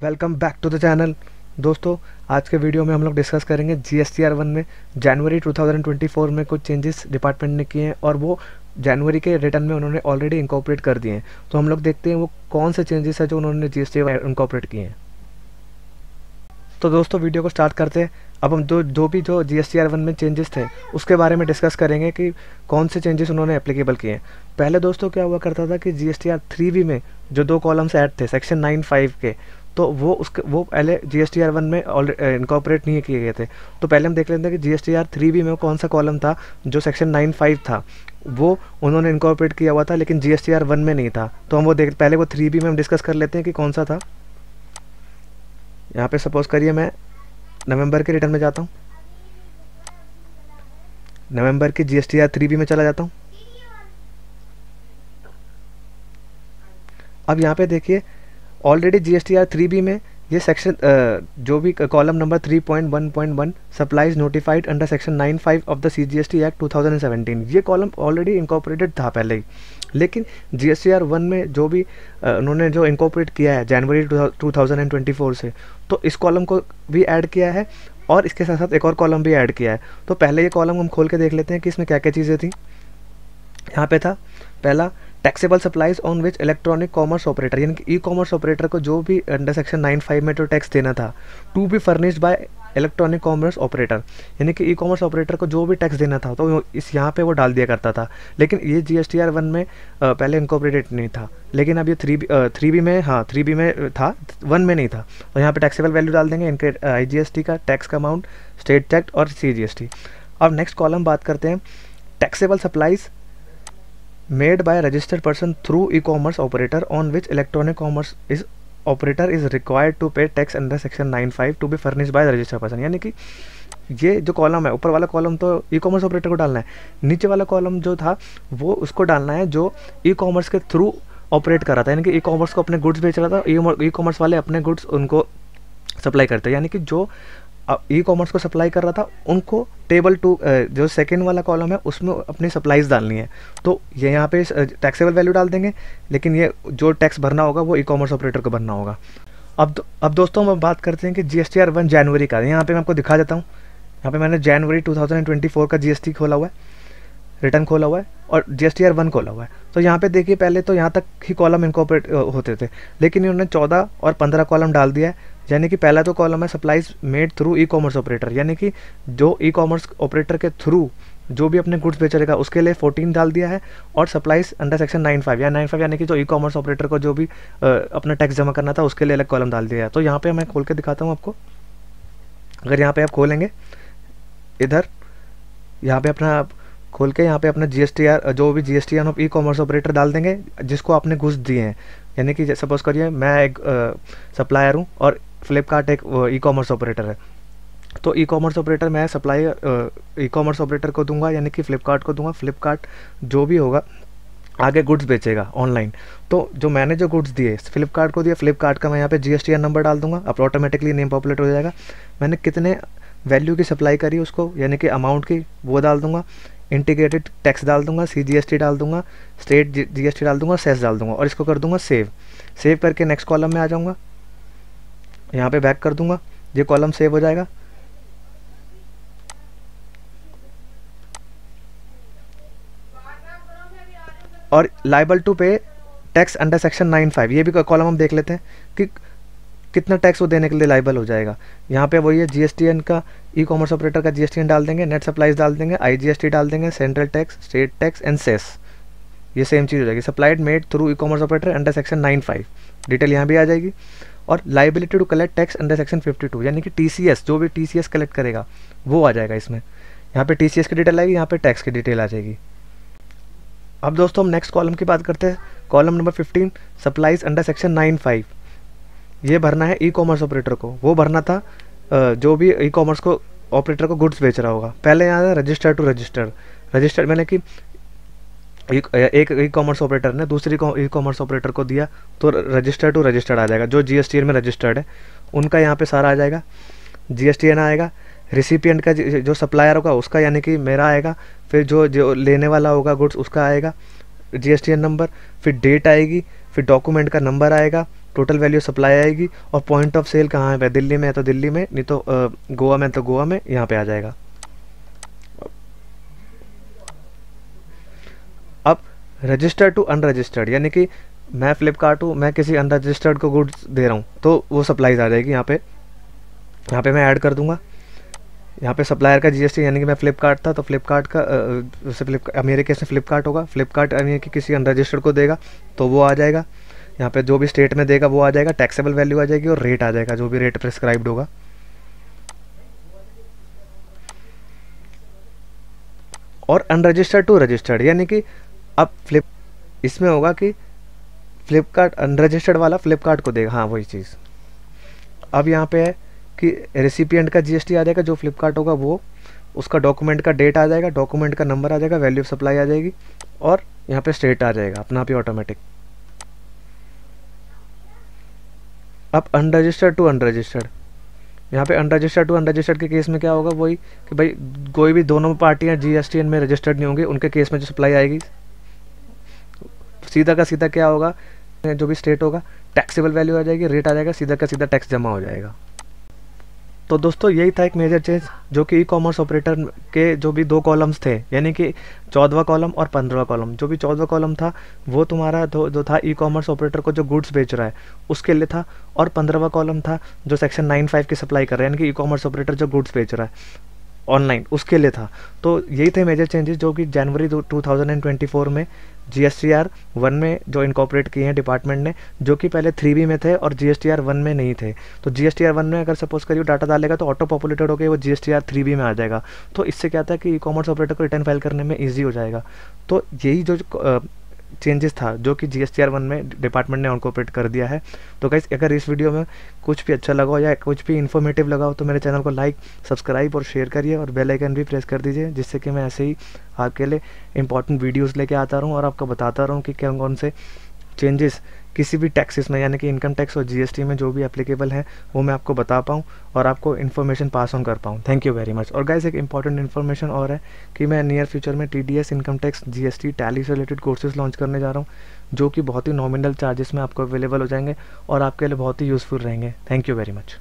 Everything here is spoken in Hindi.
Welcome back to the channel. दोस्तों, आज के वीडियो में हम लोग डिस्कस करेंगे GSTR 1 में जनवरी 2024 में कुछ चेंजेस डिपार्टमेंट ने किए हैं और वो जनवरी के रिटर्न में उन्होंने ऑलरेडी इंकॉर्पोरेट कर दिए हैं। तो हम लोग देखते हैं वो कौन से चेंजेस है जो उन्होंने GST इंकॉर्पोरेट किए हैं। तो दोस्तों, वीडियो को स्टार्ट करते हैं। अब हम जो GSTR 1 में चेंजेस थे उसके बारे में डिस्कस करेंगे कि कौन से चेंजेस उन्होंने एप्लीकेबल किए हैं। पहले दोस्तों क्या हुआ करता था कि GSTR 3B में जो 2 कॉलम्स ऐड थे सेक्शन 9(5) के, तो वो पहले GSTR 1 में इनकॉर्पोरेट नहीं किए गए थे। तो पहले हम देख लेते हैं कि GSTR 3B में कौन सा कॉलम था जो सेक्शन 9(5) था, वो उन्होंने इनकॉर्पोरेट किया हुआ था, लेकिन GSTR 1 में नहीं था। तो हम वो पहले वो 3B में हम डिस्कस कर लेते हैं कि कौन सा था। यहाँ पे सपोज करिए मैं नवंबर के रिटर्न में जाता हूँ, नवंबर की GSTR 3B में चला जाता हूँ। अब यहाँ पे देखिए ऑलरेडी GSTR 3B में ये सेक्शन जो भी column number 3.1.1 supplies notified under section 9(5) of the CGST act 2017, ये कॉलम ऑलरेडी इंकॉर्पोरेटेड था पहले ही। लेकिन GSTR 1 में जो भी उन्होंने जो इंकॉर्पोरेट किया है जनवरी 2024 से, तो इस कॉलम को भी ऐड किया है और इसके साथ साथ एक और कॉलम भी ऐड किया है। तो पहले ये कॉलम हम खोल के देख लेते हैं कि इसमें क्या क्या चीज़ें थी। यहाँ पे था पहला, taxable supplies on which electronic commerce operator, यानी कि ई कॉमर्स ऑपरेटर को जो भी अंडर सेक्शन 9(5) में जो टैक्स देना था, to be furnished by electronic commerce operator, यानी कि ई कॉमर्स ऑपरेटर को जो भी टैक्स देना था तो इस यहाँ पे वो डाल दिया करता था। लेकिन ये GSTR 1 में पहले इनकॉर्पोरेटेड नहीं था, लेकिन अब ये 3B में, हाँ 3B में था, 1 में नहीं था। तो यहाँ पे टैक्सेबल वैल्यू डाल देंगे, इनके IGST का टैक्स का अमाउंट, स्टेट टैक्स और CGST। अब नेक्स्ट कॉलम बात करते हैं, taxable supplies made by a registered person through e-commerce operator on which electronic commerce is operator is required to pay tax under section 9(5) to be furnished by the registered person। यानी कि ये जो कॉलम है, ऊपर वाला कॉलम तो ई कॉमर्स ऑपरेटर को डालना है, नीचे वाला कॉलम जो था वो उसको डालना है जो ई कॉमर्स के थ्रू ऑपरेट कर रहा था, यानी कि ई कॉमर्स को अपने गुड्स बेच रहा था, ई कॉमर्स वाले अपने गुड्स उनको सप्लाई करते हैं। यानी कि जो ई कॉमर्स को सप्लाई कर रहा था उनको टेबल 2 जो सेकेंड वाला कॉलम है उसमें अपनी सप्लाईज डालनी है। तो ये यहाँ पे टैक्सेबल वैल्यू डाल देंगे, लेकिन ये जो टैक्स भरना होगा वो ई कॉमर्स ऑपरेटर को भरना होगा। अब दोस्तों हम बात करते हैं कि GSTR 1 जनवरी का। यहाँ पे मैं आपको दिखा देता हूँ। यहाँ पे मैंने जनवरी 2024 का GST खोला हुआ है, रिटर्न खोला हुआ है और GSTR 1 खोला हुआ है। तो यहाँ पे देखिए पहले तो यहाँ तक ही कॉलम इनकॉर्पोरेट होते थे, लेकिन इन्होंने 14 और 15 कॉलम डाल दिया है। यानी कि पहला तो कॉलम है supplies made through e commerce operator, यानी कि जो ई कॉमर्स ऑपरेटर के थ्रू जो भी अपने गुड्स बेचेगा उसके लिए 14 डाल दिया है, और सप्लाईज अंडर सेक्शन 9(5) या 9(5) यानी कि जो ई कॉमर्स ऑपरेटर को जो भी अपना टैक्स जमा करना था उसके लिए अलग कॉलम डाल दिया है। तो यहाँ पे मैं खोल के दिखाता हूँ आपको। अगर यहाँ पे आप खोलेंगे इधर, यहाँ पे अपना खोल के यहाँ पे अपना GSTR जो भी GSTR of E commerce operator डाल देंगे जिसको आपने गुड्स दिए हैं। यानी कि सपोज करिए मैं एक सप्लायर हूँ और फ्लिपकार्ट एक ई कॉमर्स ऑपरेटर है, तो ई कॉमर्स ऑपरेटर मैं सप्लाई ई कॉमर्स ऑपरेटर को दूंगा, यानी कि फ्लिपकार्ट को दूंगा। फ्लिपकार्ट जो भी होगा आगे गुड्स बेचेगा ऑनलाइन, तो जो मैंने जो गुड्स दिए फ्लिपकार्ट को दिया, फ्लिपकार्ट का मैं यहाँ पे GSTR नंबर डाल दूंगा, अब ऑटोमेटिकली नेम पॉपुलेट हो जाएगा। मैंने कितने वैल्यू की सप्लाई करी उसको, यानी कि अमाउंट की, वो डाल दूंगा। इंटीग्रेटेड टैक्स डाल दूंगा, CGST डाल दूंगा, स्टेट GST डाल दूंगा, सेस डाल दूंगा और इसको कर दूंगा सेव। सेव करके नेक्स्ट कॉलम में आ जाऊंगा, यहाँ पे बैक कर दूंगा, ये कॉलम सेव हो जाएगा। और लाइबल टू पे टैक्स अंडर सेक्शन 9(5), ये भी कॉलम हम देख लेते हैं कि कितना टैक्स वो देने के लिए लाइबल हो जाएगा। यहाँ पे वही है GSTN का, ई कॉमर्स ऑपरेटर का GSTN डाल देंगे, नेट सप्लाईज डाल देंगे, IGST डाल देंगे, central tax, state tax and cess, ये सेम चीज़ हो जाएगी। Supplied made through e commerce operator under section 9(5), detail यहाँ भी आ जाएगी। और liability to collect tax under section 52, यानी कि TCS जो भी TCS कलेक्ट करेगा वो आ जाएगा इसमें। यहाँ पे TCS की डिटेल आएगी, यहाँ पे टैक्स की डिटेल आ जाएगी। अब दोस्तों हम नेक्स्ट कॉलम की बात करते हैं, column number 15, supplies under section 9(5). ये भरना है ई कॉमर्स ऑपरेटर को, वो भरना था जो भी ई कॉमर्स को ऑपरेटर को गुड्स बेच रहा होगा। पहले यहाँ रजिस्टर्ड टू रजिस्टर्ड मैंने कि एक ई कॉमर्स ऑपरेटर ने दूसरी ई कॉमर्स ऑपरेटर को दिया तो रजिस्टर्ड टू रजिस्टर्ड आ जाएगा। जो GSTN में रजिस्टर्ड है उनका यहाँ पे सारा आ जाएगा, GSTN आएगा। रिसिपिएंट का जो सप्लायर होगा उसका, यानी कि मेरा आएगा। फिर जो लेने वाला होगा गुड्स उसका आएगा, GSTN नंबर, फिर डेट आएगी, फिर डॉक्यूमेंट का नंबर आएगा, टोटल वैल्यू सप्लाई आएगी, और पॉइंट ऑफ सेल कहाँ है, दिल्ली में है तो दिल्ली में, नहीं तो गोवा में तो गोवा में, यहाँ पे आ जाएगा। अब रजिस्टर्ड टू अनरजिस्टर्ड, यानी कि मैं फ्लिपकार्ट हूँ, मैं किसी अनरजिस्टर्ड को गुड्स दे रहा हूँ तो वो सप्लाईज आ जाएगी। यहाँ पे मैं ऐड कर दूंगा, यहाँ पे सप्लायर का GST, यानी कि मैं फ्लिपकार्ट था तो फ्लिपकार्ट का मेरे केस में फ्लिपकार्ट होगा, फ्लिपकार्ट यानी कि किसी अनरजिस्टर्ड को देगा तो वो आ जाएगा। यहाँ पे जो भी स्टेट में देगा वो आ जाएगा, टैक्सेबल वैल्यू आ जाएगी और रेट आ जाएगा, जो भी रेट प्रिस्क्राइब्ड होगा। और अनरजिस्टर्ड टू रजिस्टर्ड, यानी कि अब इसमें होगा कि फ्लिपकार्ट अनरजिस्टर्ड वाला फ्लिपकार्ट को देगा, हाँ वही चीज़। अब यहाँ पे है कि रेसिपिएंट का GST आ जाएगा, जो फ्लिपकार्ट होगा वो, उसका डॉक्यूमेंट का डेट आ जाएगा, डॉक्यूमेंट का नंबर आ जाएगा, वैल्यू ऑफ सप्लाई आ जाएगी, और यहाँ पे स्टेट आ जाएगा अपना आप ही ऑटोमेटिक। अब अनरजिस्टर्ड टू अनरजिस्टर्ड, यहाँ पे अनरजिस्टर्ड टू अनरजिस्टर्ड के केस में क्या होगा, वही कि भाई कोई भी दोनों पार्टियाँ GSTN में रजिस्टर्ड नहीं होंगी, उनके केस में जो सप्लाई आएगी सीधा का सीधा क्या होगा, जो भी स्टेट होगा टैक्सेबल वैल्यू आ जाएगी, रेट आ जाएगा, सीधा का सीधा टैक्स जमा हो जाएगा। तो दोस्तों यही था एक मेजर चेंज, जो कि ई-कॉमर्स ऑपरेटर के जो भी 2 कॉलम्स थे, यानी कि 14वां कॉलम और 15वां कॉलम। जो भी 14वां कॉलम था वो तुम्हारा जो था ई-कॉमर्स ऑपरेटर को जो गुड्स बेच रहा है उसके लिए था, और 15वां कॉलम था जो सेक्शन 9(5) की सप्लाई कर रहा है, यानी कि ई-कॉमर्स ऑपरेटर जो गुड्स बेच रहा है ऑनलाइन उसके लिए था। तो यही थे मेजर चेंजेस जो कि जनवरी 2024 में GSTR 1 में जो इनकॉर्पोरेट किए हैं डिपार्टमेंट ने, जो कि पहले 3B में थे और GSTR 1 में नहीं थे। तो GSTR 1 में अगर सपोज करिए डाटा डालेगा तो ऑटो पॉपुलेटेड होकर वो GSTR 3B में आ जाएगा। तो इससे क्या था कि ई-कॉमर्स ऑपरेटर को रिटर्न फाइल करने में ईजी हो जाएगा। तो यही जो चेंजेस था जो कि GSTR 1 में डिपार्टमेंट ने इनकॉर्पोरेट कर दिया है। तो गाइस अगर इस वीडियो में कुछ भी अच्छा लगा हो या कुछ भी इन्फॉर्मेटिव लगा हो तो मेरे चैनल को लाइक, सब्सक्राइब और शेयर करिए, और बेल आइकन भी प्रेस कर दीजिए, जिससे कि मैं ऐसे ही आपके लिए इंपॉर्टेंट वीडियोस लेके आता रहूँ और आपको बताता रहूँ कि कौन कौन से चेंजेस किसी भी टैक्सेस में, यानी कि इनकम टैक्स और GST में जो भी एप्लीकेबल है वो मैं आपको बता पाऊँ और आपको इन्फॉर्मेशन पास ऑन कर पाऊँ। Thank you very much. और गाइस एक इंपॉर्टेंट इन्फॉर्मेशन और है कि मैं नियर फ्यूचर में TDS, income tax, GST, tally से रिलेटेड कोर्सेज लॉन्च करने जा रहा हूँ, जो कि बहुत ही नॉमिनल चार्जेस में आपको अवेलेबल हो जाएंगे और आपके लिए बहुत ही यूज़फुल रहेंगे। Thank you very much.